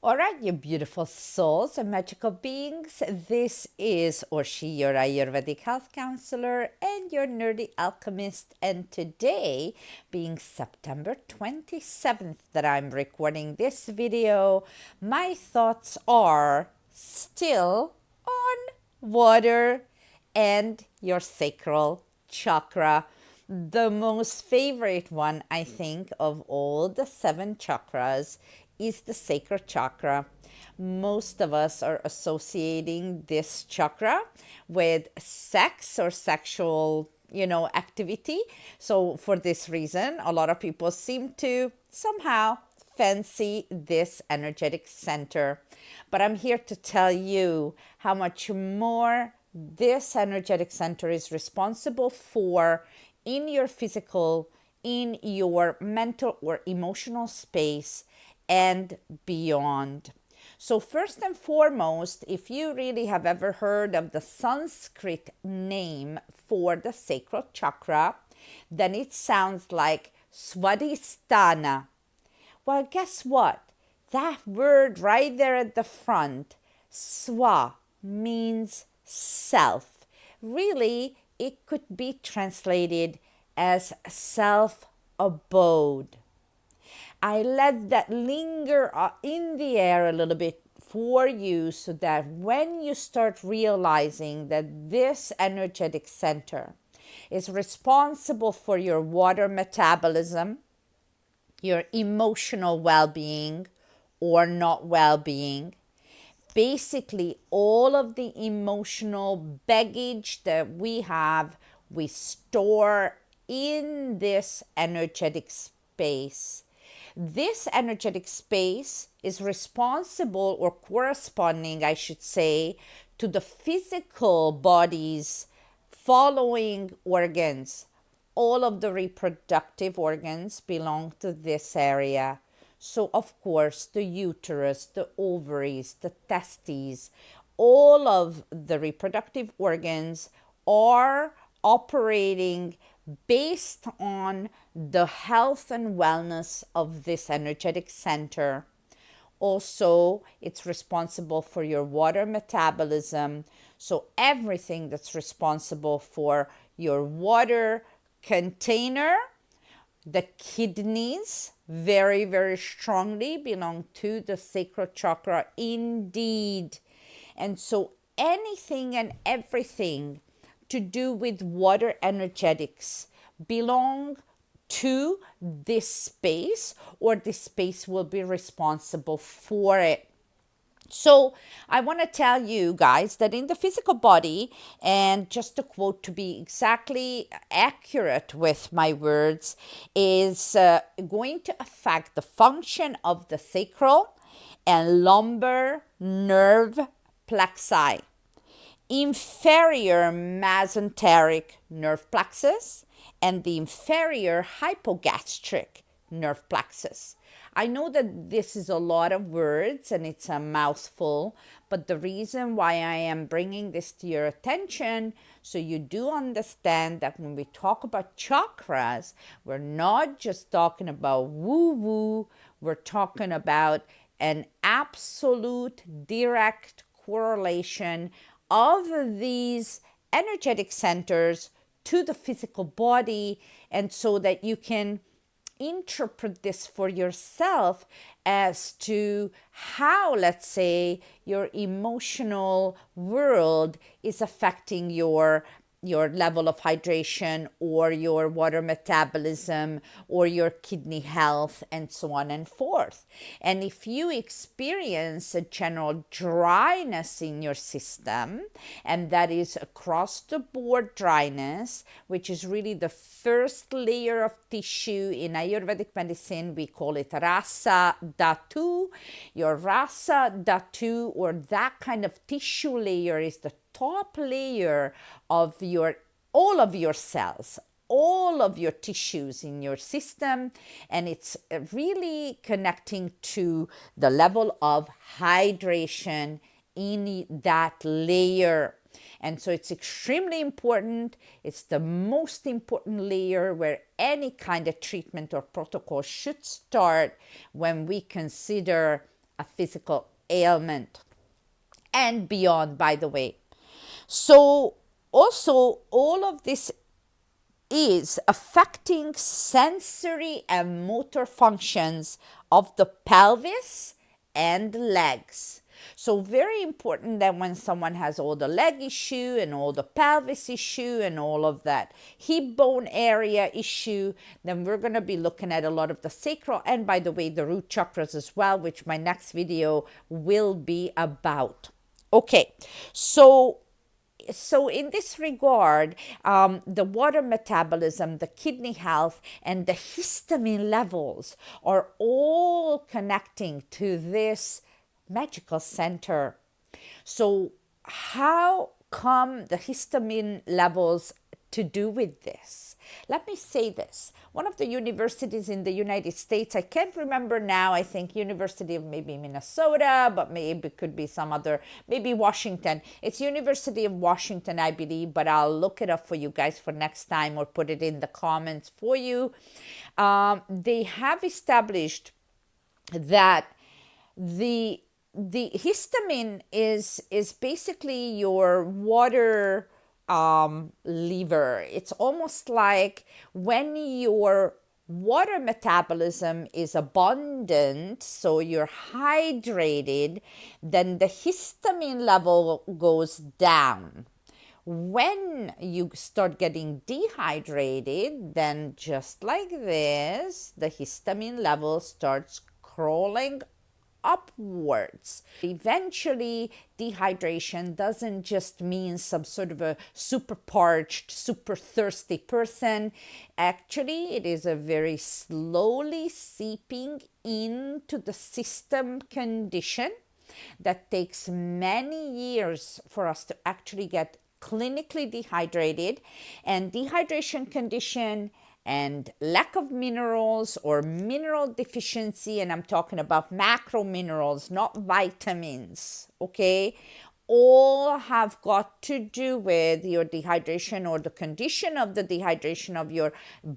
All right, you beautiful souls and magical beings. This is Orsi, your Ayurvedic health counselor and your nerdy alchemist. And today, being September 27th, that I'm recording this video, my thoughts are still on water and your sacral chakra, the most favorite one, I think, of all the 7 chakras is the sacral chakra. Most of us are associating this chakra with sex or sexual, activity. So for this reason, a lot of people seem to somehow fancy this energetic center. But I'm here to tell you how much more this energetic center is responsible for in your physical, in your mental or emotional space, and beyond. So, first and foremost, if you really have ever heard of the Sanskrit name for the sacral chakra, then it sounds like Svadhhisthana. Well, guess what? That word right there at the front, swa, means self. Really, it could be translated as self abode. I let that linger in the air a little bit for you so that when you start realizing that this energetic center is responsible for your water metabolism, your emotional well-being or not well-being, basically all of the emotional baggage that we have, we store in this energetic space. This energetic space is responsible or corresponding, I should say, to the physical body's following organs. All of the reproductive organs belong to this area. So, of course, the uterus, the ovaries, the testes, all of the reproductive organs are operating based on the health and wellness of this energetic center. Also, it's responsible for your water metabolism. So, everything that's responsible for your water container, the kidneys, very, very strongly belong to the sacral chakra indeed. And so, anything and everything to do with water energetics belong to this space, or this space will be responsible for it. So I want to tell you guys that in the physical body, and just to quote to be exactly accurate with my words, is going to affect the function of the sacral and lumbar nerve plexi, inferior mesenteric nerve plexus, and the inferior hypogastric nerve plexus. I know that this is a lot of words and it's a mouthful, but the reason why I am bringing this to your attention, so you do understand that when we talk about chakras, we're not just talking about woo-woo, we're talking about an absolute direct correlation of these energetic centers to the physical body, and so that you can interpret this for yourself as to how, let's say, your emotional world is affecting your level of hydration or your water metabolism or your kidney health and so on and forth. And if you experience a general dryness in your system, and that is across the board dryness, which is really the first layer of tissue in Ayurvedic medicine, we call it rasa dhatu. Your rasa dhatu, or that kind of tissue layer, is the top layer of all of your cells, all of your tissues in your system, and it's really connecting to the level of hydration in that layer. And so it's extremely important. It's the most important layer where any kind of treatment or protocol should start when we consider a physical ailment and beyond, by the way. So, also, all of this is affecting sensory and motor functions of the pelvis and legs. So very important that when someone has all the leg issue and all the pelvis issue and all of that hip bone area issue, then we're going to be looking at a lot of the sacral and, by the way, the root chakras as well, which my next video will be about. Okay, so in this regard, the water metabolism, the kidney health, and the histamine levels are all connecting to this magical center. So how come the histamine levels to do with this? Let me say this. One of the universities in the United States, I can't remember now, I think University of maybe Minnesota, but maybe it could be some other, maybe Washington. It's University of Washington, I believe, but I'll look it up for you guys for next time or put it in the comments for you. They have established that the histamine is basically your water lever. It's almost like when your water metabolism is abundant, so you're hydrated, then the histamine level goes down. When you start getting dehydrated, then just like this, the histamine level starts crawling upwards. Eventually, dehydration doesn't just mean some sort of a super parched, super thirsty person. Actually, it is a very slowly seeping into the system condition that takes many years for us to actually get clinically dehydrated. And dehydration condition and lack of minerals or mineral deficiency, and I'm talking about macro minerals, not vitamins, okay, all have got to do with your dehydration or the condition of the dehydration of your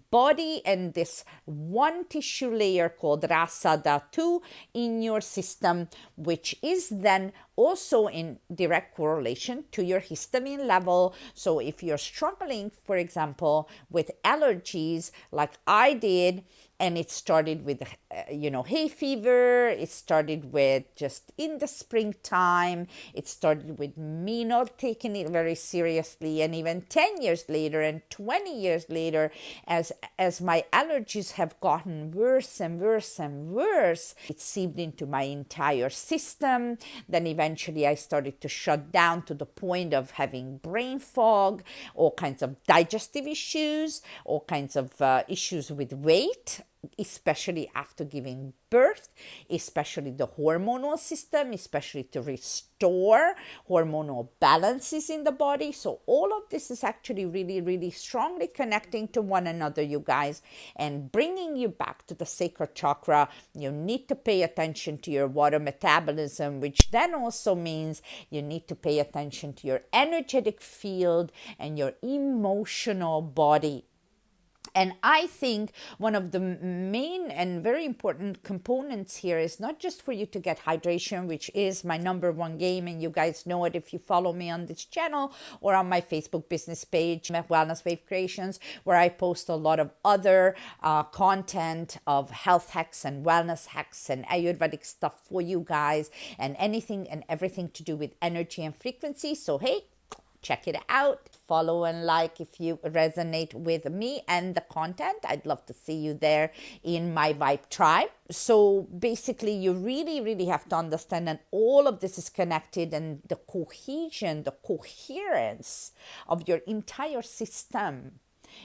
body and this one tissue layer called rasa dhatu in your system, which is then also in direct correlation to your histamine level. So if you're struggling, for example, with allergies like I did, and it started with, hay fever. It started with just in the springtime. It started with me not taking it very seriously. And even 10 years later and 20 years later, as my allergies have gotten worse and worse and worse, it seeped into my entire system. Then eventually I started to shut down to the point of having brain fog, all kinds of digestive issues, all kinds of issues with weight, especially after giving birth, especially the hormonal system, especially to restore hormonal balances in the body. So all of this is actually really, really strongly connecting to one another, you guys, and bringing you back to the sacral chakra. You need to pay attention to your water metabolism, which then also means you need to pay attention to your energetic field and your emotional body. And I think one of the main and very important components here is not just for you to get hydration, which is my number one game, and you guys know it if you follow me on this channel or on my Facebook business page, Wellness Wave Creations, where I post a lot of other content of health hacks and wellness hacks and Ayurvedic stuff for you guys, and anything and everything to do with energy and frequency. So hey, check it out. Follow and like if you resonate with me and the content. I'd love to see you there in my Vibe tribe. So basically, you really, really have to understand that all of this is connected, and the cohesion, the coherence of your entire system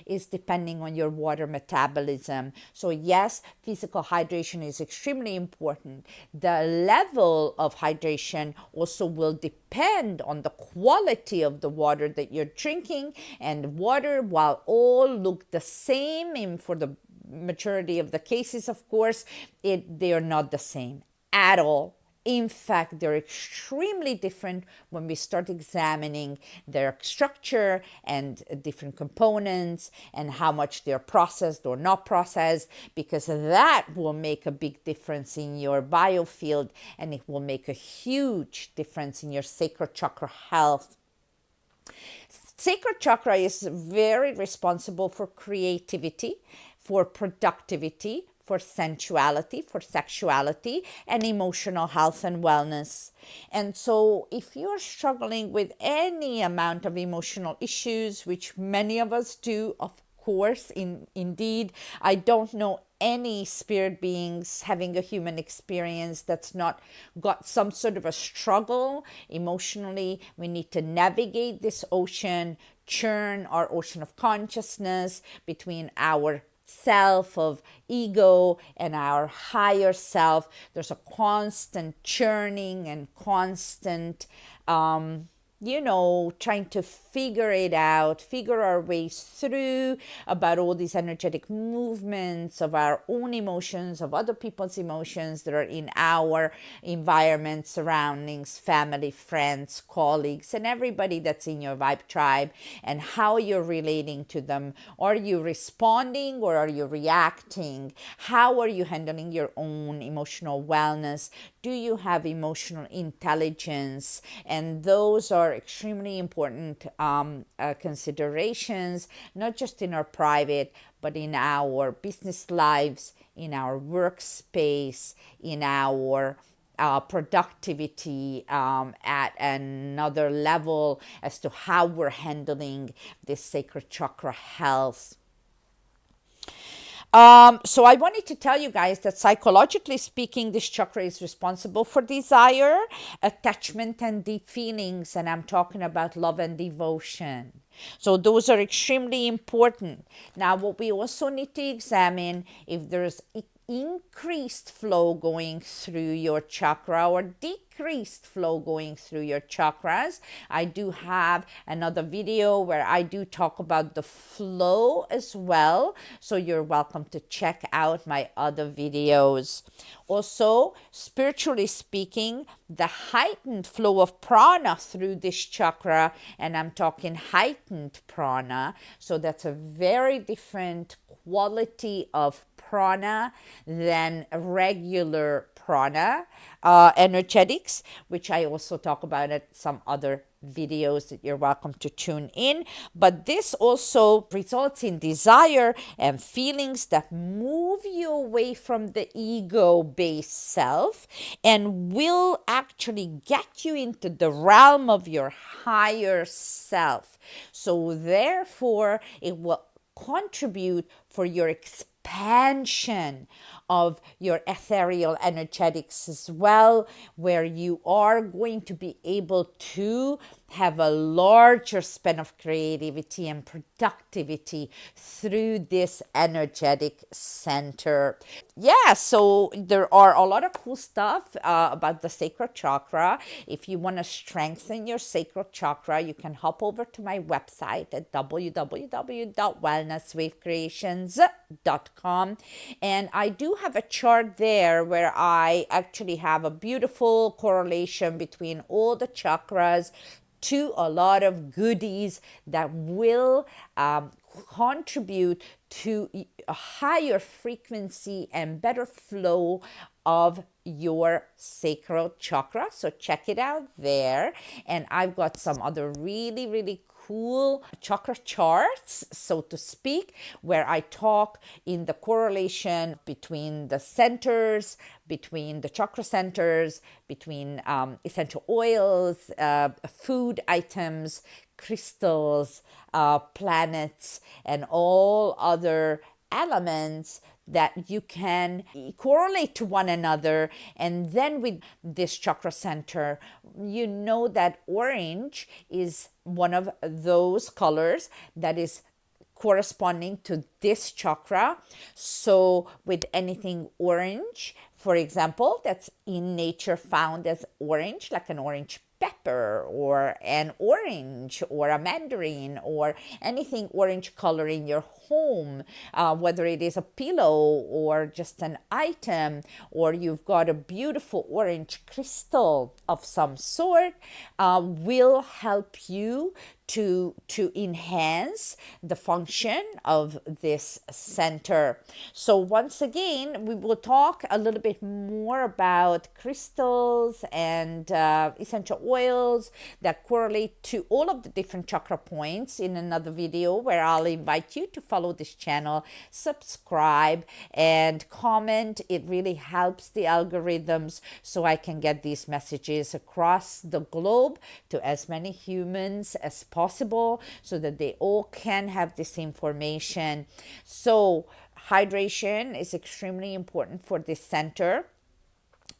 is depending on your water metabolism. So yes, physical hydration is extremely important. The level of hydration also will depend on the quality of the water that you're drinking. And water, while all look the same, and for the majority of the cases, of course, they are not the same at all. In fact, they're extremely different when we start examining their structure and different components and how much they're processed or not processed, because that will make a big difference in your biofield, and it will make a huge difference in your sacral chakra health. Sacral chakra is very responsible for creativity, for productivity, for sensuality, for sexuality, and emotional health and wellness. And so, if you're struggling with any amount of emotional issues, which many of us do, of course, indeed, I don't know any spirit beings having a human experience that's not got some sort of a struggle emotionally. We need to navigate this ocean, churn our ocean of consciousness between our self of ego and our higher self. There's a constant churning and constant trying to figure it out, figure our ways through about all these energetic movements of our own emotions, of other people's emotions that are in our environment, surroundings, family, friends, colleagues, and everybody that's in your vibe tribe, and how you're relating to them. Are you responding or are you reacting? How are you handling your own emotional wellness? Do you have emotional intelligence? And those are extremely important considerations, not just in our private, but in our business lives, in our workspace, in our productivity at another level as to how we're handling this sacred chakra health. So I wanted to tell you guys that psychologically speaking, this chakra is responsible for desire, attachment, and deep feelings. And I'm talking about love and devotion. So those are extremely important. Now, what we also need to examine, if there's increased flow going through your chakra or decreased flow going through your chakras. I do have another video where I do talk about the flow as well, so you're welcome to check out my other videos. Also, spiritually speaking, the heightened flow of prana through this chakra, and I'm talking heightened prana, so that's a very different quality of prana than regular prana energetics, which I also talk about at some other videos that you're welcome to tune in. But this also results in desire and feelings that move you away from the ego-based self and will actually get you into the realm of your higher self. So therefore, it will contribute for your expansion of your ethereal energetics as well, where you are going to be able to have a larger span of creativity and productivity through this energetic center. Yeah, so there are a lot of cool stuff about the sacral chakra. If you want to strengthen your sacral chakra, you can hop over to my website at www.wellnesswavecreations.com, and I do have a chart there where I actually have a beautiful correlation between all the chakras to a lot of goodies that will contribute to a higher frequency and better flow of your sacral chakra. So check it out there. And I've got some other really, really cool chakra charts, so to speak, where I talk in the correlation between the centers, between the chakra centers, between essential oils, food items, crystals, planets, and all other elements that you can correlate to one another. And then with this chakra center, you know that orange is one of those colors that is corresponding to this chakra. So with anything orange, for example, that's in nature found as orange, like an orange pepper or an orange or a mandarin or anything orange color in your home, whether it is a pillow or just an item, or you've got a beautiful orange crystal of some sort, will help you to enhance the function of this center. So once again, we will talk a little bit more about crystals and essential oils that correlate to all of the different chakra points in another video, where I'll invite you to follow this channel, subscribe, and comment. It really helps the algorithms so I can get these messages across the globe to as many humans as possible, so that they all can have this information. So hydration is extremely important for this center.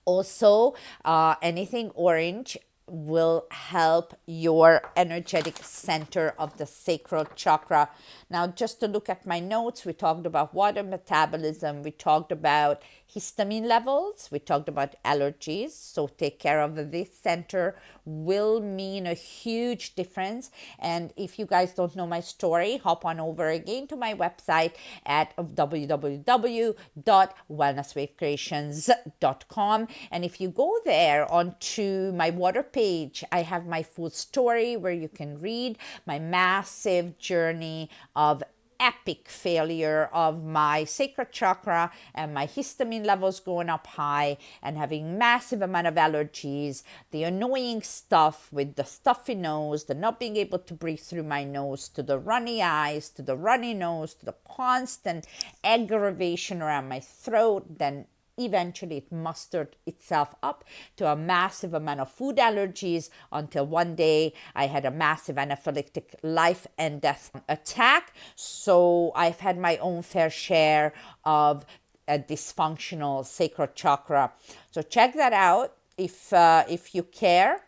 Also, anything orange will help your energetic center of the sacral chakra. Now, just to look at my notes, we talked about water metabolism, we talked about histamine levels, we talked about allergies. So take care of this center will mean a huge difference. And if you guys don't know my story, hop on over again to my website at www.wellnesswavecreations.com. And if you go there onto my water page, I have my full story where you can read my massive journey of epic failure of my sacral chakra and my histamine levels going up high and having massive amount of allergies, the annoying stuff with the stuffy nose, the not being able to breathe through my nose, to the runny eyes, to the runny nose, to the constant aggravation around my throat. Then eventually it mustered itself up to a massive amount of food allergies, until one day I had a massive anaphylactic life and death attack. So I've had my own fair share of a dysfunctional sacral chakra. So check that out if you care.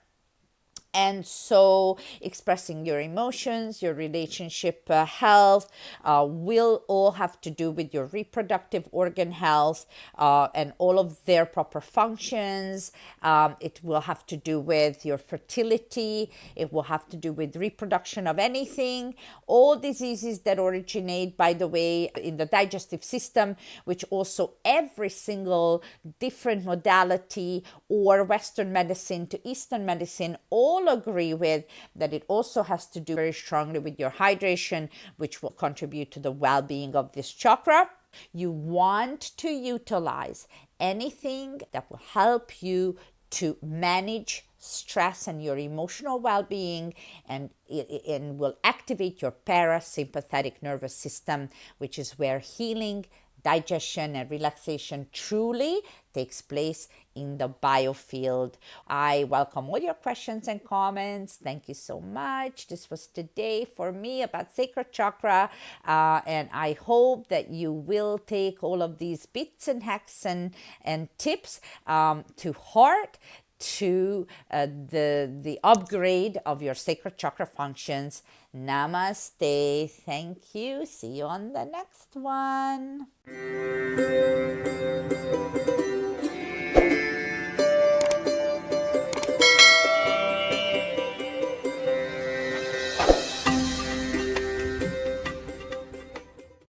And so expressing your emotions, your relationship health will all have to do with your reproductive organ health and all of their proper functions. It will have to do with your fertility. It will have to do with reproduction of anything. All diseases that originate, by the way, in the digestive system, which also every single different modality or Western medicine to Eastern medicine all agree with, that it also has to do very strongly with your hydration, which will contribute to the well-being of this chakra. You want to utilize anything that will help you to manage stress and your emotional well-being, and will activate your parasympathetic nervous system, which is where healing, digestion, and relaxation truly takes place in the biofield. I welcome all your questions and comments. Thank you so much. This was today for me about sacral chakra, and I hope that you will take all of these bits and hacks and tips to heart, to the upgrade of your sacral chakra functions. Namaste. Thank you. See you on the next one.